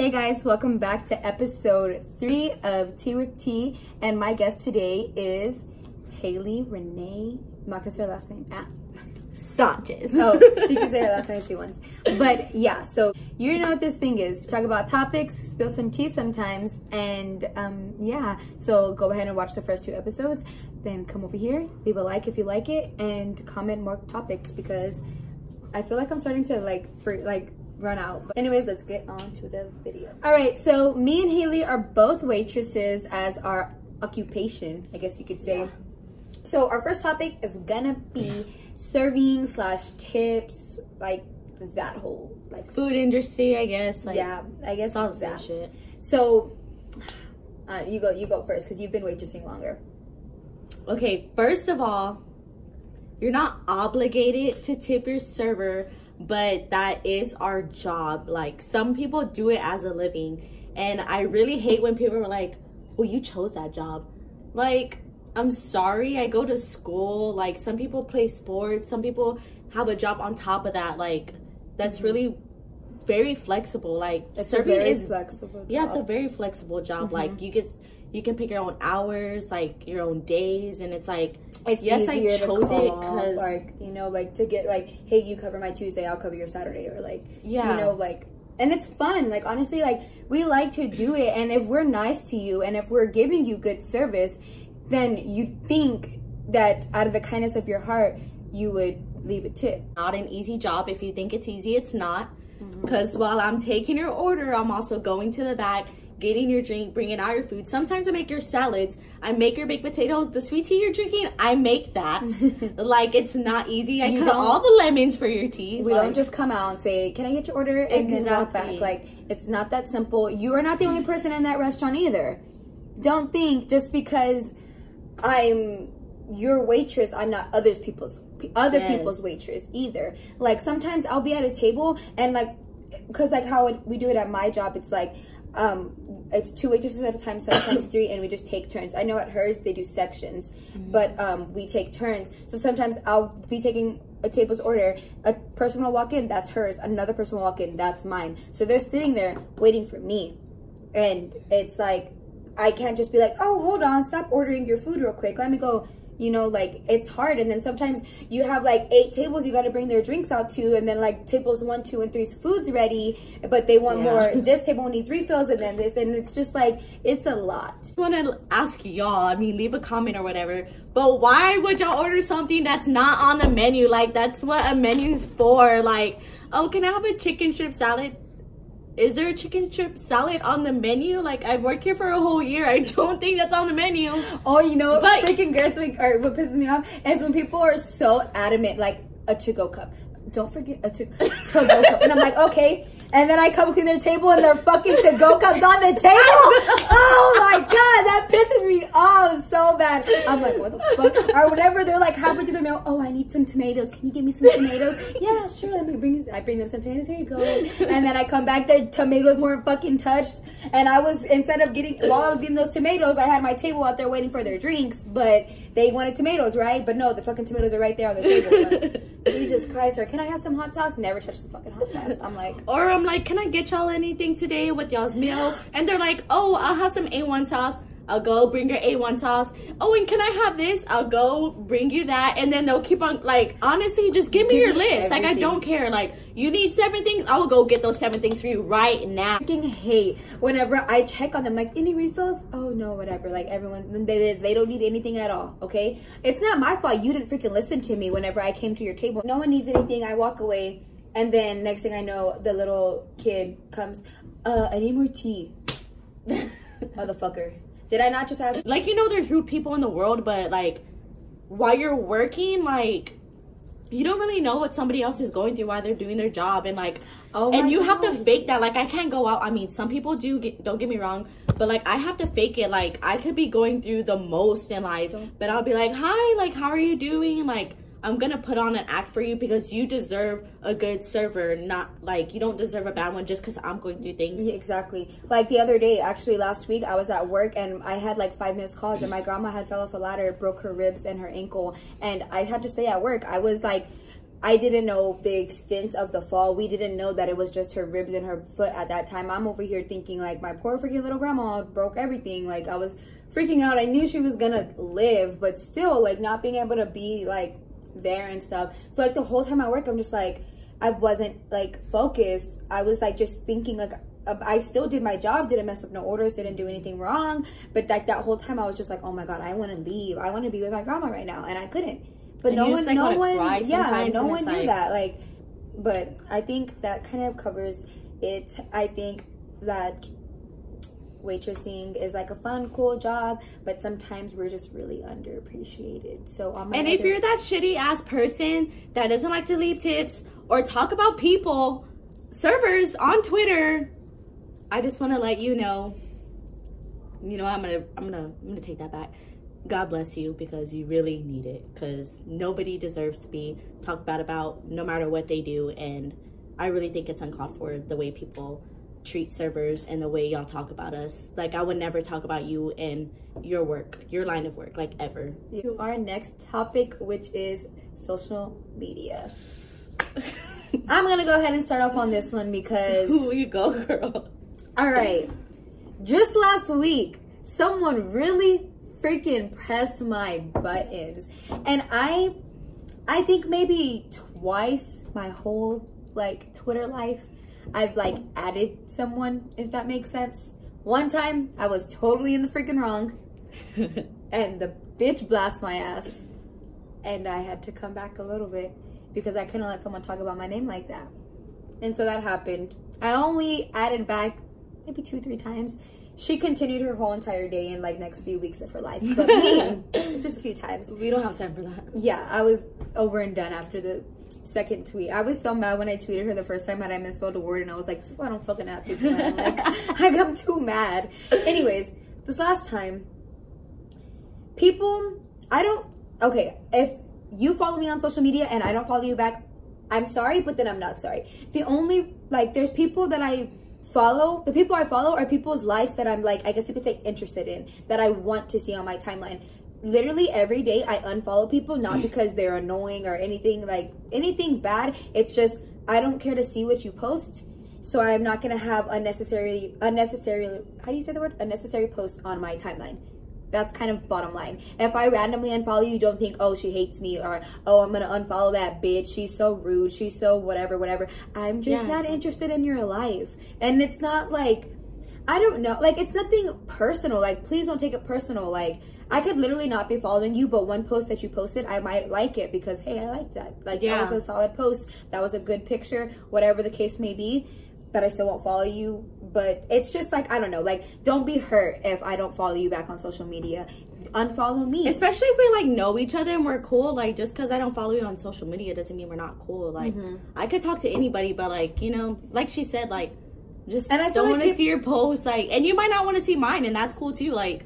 Hey guys, welcome back to episode 3 of Tea with Tea, and my guest today is Haley Renee. I'm not gonna say her last name. Sanchez. Oh, she can say her last name if she wants. But yeah, so you know what this thing is. Talk about topics, spill some tea sometimes, and yeah. So go ahead and watch the first 2 episodes. Then come over here, leave a like if you like it, and comment more topics because I feel like I'm starting to run out. But anyways, let's get on to the video. All right, so me and Haley are both waitresses as our occupation, I guess you could say. Yeah. So our first topic is gonna be serving / tips, like that whole like food industry, I guess. Like, yeah, I guess all that shit. So you go first because you've been waitressing longer. Okay, first of all, you're not obligated to tip your server, but that is our job. Like, some people do it as a living, and I really hate when people are like, well, you chose that job. Like, I'm sorry, I go to school. Like, some people play sports, some people have a job on top of that. Like, that's really very flexible. Like, it's serving a very is flexible job. Yeah, it's a very flexible job. Like, you can pick your own hours, like your own days, and it's like, it's yes, I easier chose to it call, because, like, you know, like to get like, hey, you cover my Tuesday, I'll cover your Saturday, or like, yeah, you know, like, and it's fun. Like, honestly, like, we like to do it, and if we're nice to you and if we're giving you good service, then you think that out of the kindness of your heart you would leave a tip. Not an easy job. If you think it's easy, it's not. Because while I'm taking your order, I'm also going to the back, getting your drink, bringing out your food. Sometimes I make your salads, I make your baked potatoes. The sweet tea you're drinking, I make that. Like, it's not easy. I cut all the lemons for your tea. We don't just come out and say, can I get your order, and then walk back. Like, it's not that simple. You are not the only person in that restaurant either. Don't think just because I'm your waitress, I'm not other people's waitress either. Like, sometimes I'll be at a table and, like, because like how we do it at my job, it's like it's 2 waitresses at a time, sometimes 3, and we just take turns. I know at hers they do sections, but we take turns. So sometimes I'll be taking a table's order, a person will walk in, that's hers, another person will walk in, that's mine. So they're sitting there waiting for me, and it's like, I can't just be like, oh, hold on, stop ordering your food real quick, let me go. You know, like, it's hard. And then sometimes you have like 8 tables you got to bring their drinks out to, and then like tables 1, 2, and 3's food's ready, but they want more. This table needs refills, and then this, and it's just like, it's a lot. I want to ask y'all, I mean, leave a comment or whatever, but why would y'all order something that's not on the menu? Like, that's what a menu's for. Like, oh, can I have a chicken strip salad? Is there a chicken strip salad on the menu? Like, I've worked here for a whole year. I don't think that's on the menu. Oh, you know what freaking gets me, or what pisses me off is when people are so adamant, like, a to-go cup. Don't forget a to-go cup. And I'm like, okay. And then I come clean their table and their fucking to-go cup's on the table. Oh my God, that pisses me off so bad. I'm like, what the fuck? Or whatever, they're like halfway through the meal, oh, I need some tomatoes. Can you give me some tomatoes? Yeah, sure, let me bring you. I bring them some tomatoes, here you go. And then I come back, the tomatoes weren't fucking touched. And I was, instead of while I was getting those tomatoes, I had my table out there waiting for their drinks, but they wanted tomatoes, right? But no, the fucking tomatoes are right there on the table. Like, Jesus Christ, or can I have some hot sauce? Never touch the fucking hot sauce. I'm like, or I'm like, can I get y'all anything today with y'all's meal? And they're like, oh, I'll have some A1 sauce. I'll go bring your A1 sauce. Oh, and can I have this? I'll go bring you that. And then they'll keep on, like, honestly, just give me your list. Everything. Like, I don't care. Like, you need 7 things, I will go get those 7 things for you right now. I freaking hate whenever I check on them, like, any refills? Oh no, whatever. Like, everyone, they don't need anything at all, okay? It's not my fault you didn't freaking listen to me whenever I came to your table. No one needs anything, I walk away, and then next thing I know, the little kid comes, I need more tea. Motherfucker. Did I not just ask? Like, you know, there's rude people in the world, but like, while you're working, like, you don't really know what somebody else is going through while they're doing their job, and like, and you have to fake that. Like, I can't go out. I mean, some people do, don't get me wrong, but like, I have to fake it. Like, I could be going through the most in life, but I'll be like, hi, like, how are you doing? Like, I'm gonna put on an act for you because you deserve a good server, not like you don't deserve a bad one just because I'm going through things. Yeah, exactly. Like the other day, actually last week, I was at work and I had like 5 missed calls, and my grandma had fell off a ladder, broke her ribs and her ankle, and I had to stay at work. I was like I didn't know the extent of the fall. We didn't know that it was just her ribs and her foot at that time. I'm over here thinking, like, my poor freaking little grandma broke everything. Like, I was freaking out. I knew she was gonna live, but still, like, not being able to be, like, there and stuff. So, like, the whole time at work, I'm just, like, I wasn't, like, focused. I was, like, just thinking, like, I still did my job, didn't mess up no orders, didn't do anything wrong. But, like, that whole time, I was just like, oh, my God, I want to leave. I want to be with my grandma right now. And I couldn't. But no one knew that. Like, but I think that kind of covers it. I think that waitressing is like a fun, cool job, but sometimes we're just really underappreciated. So and if you're that shitty ass person that doesn't like to leave tips or talk about people, servers on Twitter, I just want to let you know. You know, I'm gonna take that back. God bless you, because you really need it, because nobody deserves to be talked bad about no matter what they do. And I really think it's uncalled for, the way people treat servers and the way y'all talk about us. Like, I would never talk about you and your work, your line of work, like, ever. To our next topic, which is social media. I'm gonna go ahead and start off on this one because you go, girl. All right, just last week someone really freaking pressed my buttons, and I think maybe twice my whole, like, Twitter life I've, like, added someone, if that makes sense. One time I was totally in the freaking wrong and the bitch blasted my ass, and I had to come back a little bit because I couldn't let someone talk about my name like that. And so that happened. I only added back maybe 2-3 times. She continued her whole entire day and, like, next few weeks of her life. But me, it's just a few times. We don't have time for that. Yeah, I was over and done after the second tweet. I was so mad when I tweeted her the first time that I misspelled a word, and I was like, this is why I don't fucking add people. And I'm too mad. Anyways, this last time, people, okay, if you follow me on social media and I don't follow you back, I'm sorry, but then I'm not sorry. The only, like, there's people that I follow. The people I follow are people's lives that I'm, like, I guess you could say interested in, that I want to see on my timeline. Literally every day I unfollow people, not because they're annoying or anything, like, anything bad. It's just, I don't care to see what you post. So I'm not going to have unnecessary, how do you say the word? Unnecessary posts on my timeline. That's kind of bottom line. If I randomly unfollow you, don't think, oh, she hates me, or, oh, I'm going to unfollow that bitch. She's so rude. She's so whatever. I'm just not interested in your life. And it's not like, I don't know, like, it's nothing personal. Like, please don't take it personal. Like, I could literally not be following you, but one post that you posted, I might like it because, hey, I like that. Like, that was a solid post. That was a good picture, whatever the case may be. But I still won't follow you. But it's just like, I don't know, like, don't be hurt if I don't follow you back on social media. Unfollow me. Especially if we, like, know each other and we're cool. Like, just because I don't follow you on social media doesn't mean we're not cool. Like, I could talk to anybody, but, like, you know, like she said, like, just don't want to see your posts. Like, and you might not want to see mine, and that's cool too. Like,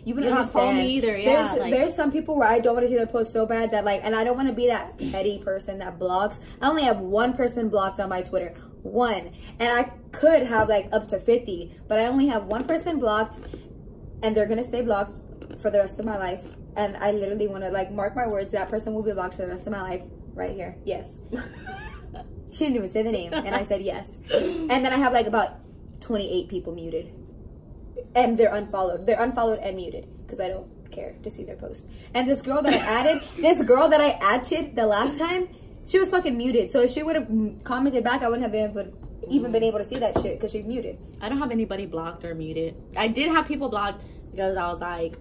you would not follow me either. Yeah, there's some people where I don't want to see their posts so bad that, like, and I don't want to be that petty person that blocks. I only have one person blocked on my Twitter. One. And I could have, like, up to 50, but I only have one person blocked, and they're gonna stay blocked for the rest of my life. And I literally want to, like, mark my words, that person will be blocked for the rest of my life. Right here. Yes. She didn't even say the name, and I said yes. And then I have, like, about 28 people muted, and they're unfollowed. They're unfollowed and muted because I don't care to see their posts. And this girl that I added, the last time, she was fucking muted. So if she would have commented back, I wouldn't have even been able to see that shit because she's muted. I don't have anybody blocked or muted. I did have people blocked because I was like,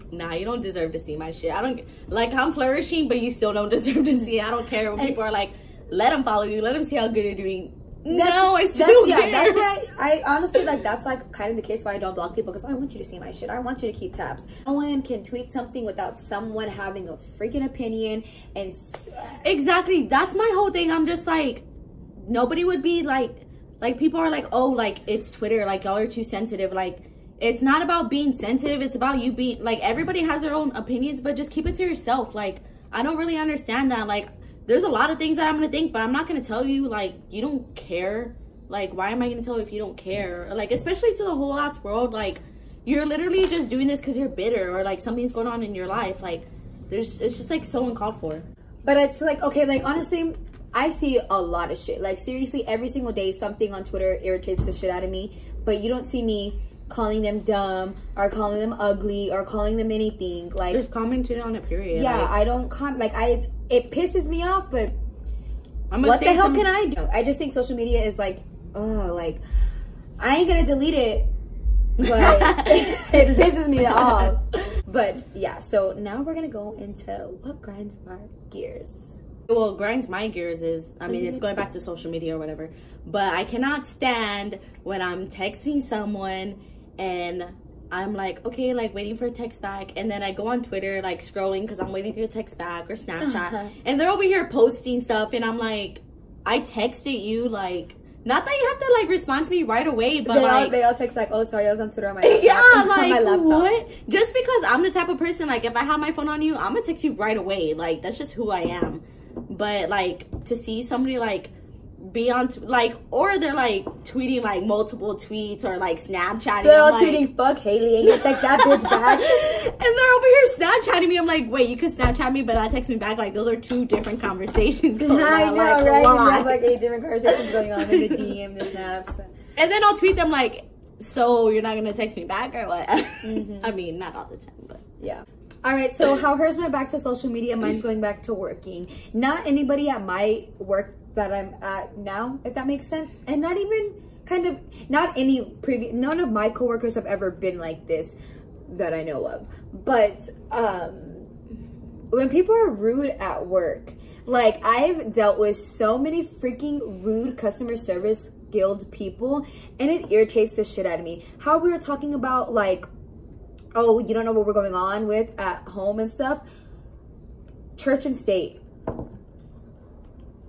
nah, you don't deserve to see my shit. I don't, like, I'm flourishing, but you still don't deserve to see it. I don't care when people are like, let them follow you, let them see how good you're doing. No, I still care. Yeah, that's why I honestly, like, that's, like, kind of the case why I don't block people, because I want you to see my shit. I want you to keep tabs. No one can tweet something without someone having a freaking opinion. And exactly, that's my whole thing. I'm just like, nobody would be like people are like, oh, like, it's Twitter, like, y'all are too sensitive. Like, it's not about being sensitive, it's about you being, like, everybody has their own opinions, but just keep it to yourself. Like, I don't really understand that. Like, there's a lot of things that I'm gonna think, but I'm not gonna tell you, like, you don't care. Like, why am I gonna tell you if you don't care? Like, especially to the whole ass world, like, you're literally just doing this because you're bitter or, like, something's going on in your life. Like, it's just, like, so uncalled for. But it's like, okay, like honestly, I see a lot of shit. Like seriously, every single day something on Twitter irritates the shit out of me. But you don't see me calling them dumb or calling them ugly or calling them anything. Like just commenting on it, period. Yeah, like, I don't it pisses me off, but what the hell can I do? I just think social media is like, oh, like I ain't gonna delete it, but it pisses me off. But yeah, so now we're gonna go into what grinds our gears. Well, grinds my gears is, I mean, it's going back to social media or whatever, but I cannot stand when I'm texting someone and I'm like, okay, like waiting for a text back, and then I go on Twitter, like scrolling because I'm waiting for a text back, or Snapchat, and they're over here posting stuff, and I'm like, I texted you, like, not that you have to like respond to me right away, but they all text like, oh sorry, I was on Twitter on my laptop. Yeah, like my laptop. What? Just because I'm the type of person, like if I have my phone on you, I'm gonna text you right away. Like that's just who I am. But like to see somebody like be on like, or they're like tweeting like multiple tweets or like Snapchatting. They're all tweeting, fuck Haley, ain't gonna text that bitch back. And they're over here Snapchatting me. I'm like, wait, you could Snapchat me but not text me back? Like those are two different conversations going on. I know, like, right? You have like 8 different conversations going on in the DM, the snaps. And then I'll tweet them like, so you're not gonna text me back or what? I mean, not all the time, but yeah. All right, so how hers went back to social media, mine's going back to working. Not anybody at my work that I'm at now, if that makes sense. And not even none of my coworkers have ever been like this that I know of. But when people are rude at work, like I've dealt with so many freaking rude customer service guild people, and it irritates the shit out of me. How we were talking about like, oh, you don't know what we're going on with at home and stuff. Church and state.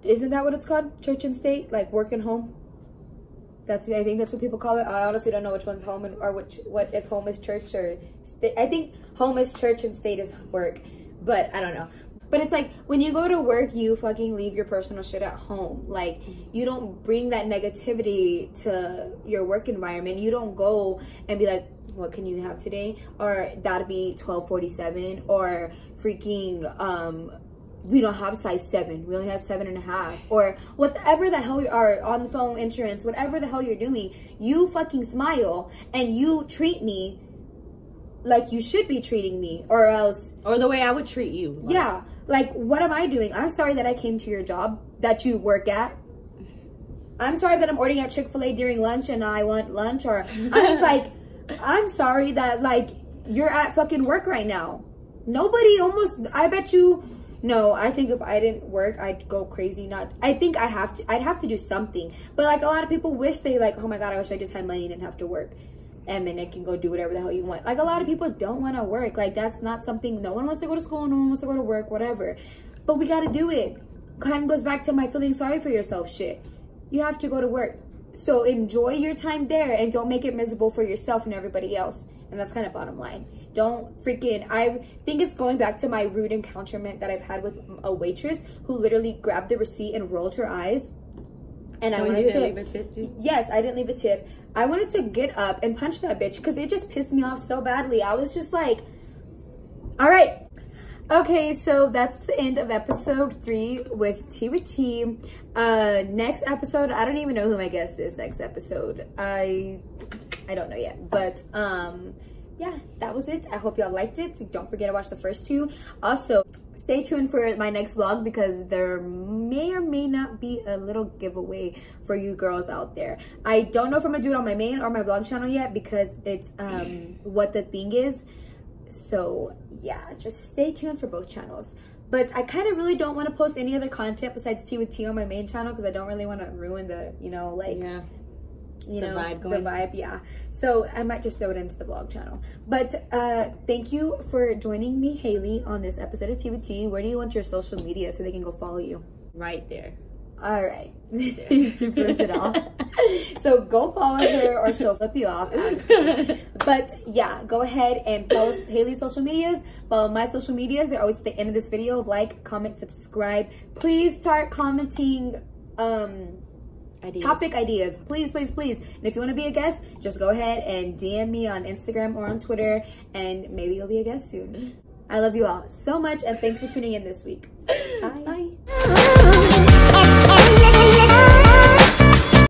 Isn't that what it's called? Church and state? Like work and home? I think that's what people call it. I honestly don't know which one's home or if home is church or state. I think home is church and state is work. But I don't know. But it's like when you go to work, you fucking leave your personal shit at home. Like you don't bring that negativity to your work environment. You don't go and be like, what can you have today? Or that'd be 12.47, or freaking we don't have size 7, we only have 7.5, or whatever the hell you are on the phone, insurance, whatever the hell you're doing, you fucking smile and you treat me like you should be treating me, or else, or the way I would treat you. Like, yeah, like what am I doing? I'm sorry that I came to your job that you work at. I'm sorry that I'm ordering at Chick-fil-A during lunch and I want lunch, or I'm like, I'm sorry that like you're at fucking work right now. Nobody I bet you, no, I think if I didn't work, I'd go crazy. I'd have to do something. But like a lot of people wish they like, oh my God, I wish I just had money and didn't have to work. And then I can go do whatever the hell you want. Like a lot of people don't want to work. Like that's not something, no one wants to go to school, no one wants to go to work, whatever. But we got to do it. Kind of goes back to my feeling sorry for yourself shit. You have to go to work. So enjoy your time there and don't make it miserable for yourself and everybody else. And that's kind of bottom line. Don't freaking, I think it's going back to my rude encounterment that I've had with a waitress who literally grabbed the receipt and rolled her eyes. And I wanted to leave a tip too? Yes, I didn't leave a tip. I wanted to get up and punch that bitch because it just pissed me off so badly. I was just like, all right. Okay, so that's the end of episode 3 with Tea with Tea. Next episode, I don't even know who my guest is next episode. I don't know yet, but yeah, that was it. I hope y'all liked it. So don't forget to watch the first 2. Also, stay tuned for my next vlog because there may or may not be a little giveaway for you girls out there. I don't know if I'm gonna do it on my main or my vlog channel yet because it's what the thing is. So yeah, just stay tuned for both channels. But I kind of really don't want to post any other content besides Tea with Tea on my main channel because I don't really want to ruin the, you know, like, yeah, you know, the vibe, yeah. So I might just throw it into the vlog channel. But thank you for joining me, Haley, on this episode of Tea with Tea. Where do you want your social media so they can go follow you? Right there. All right. She first it off. So go follow her or she'll flip you off. But yeah, go ahead and follow Haley's social medias. Follow my social medias. They're always at the end of this video. Like, comment, subscribe. Please start commenting topic ideas. Please, please, please. And if you want to be a guest, just go ahead and DM me on Instagram or on Twitter and maybe you'll be a guest soon. I love you all so much and thanks for tuning in this week. Bye.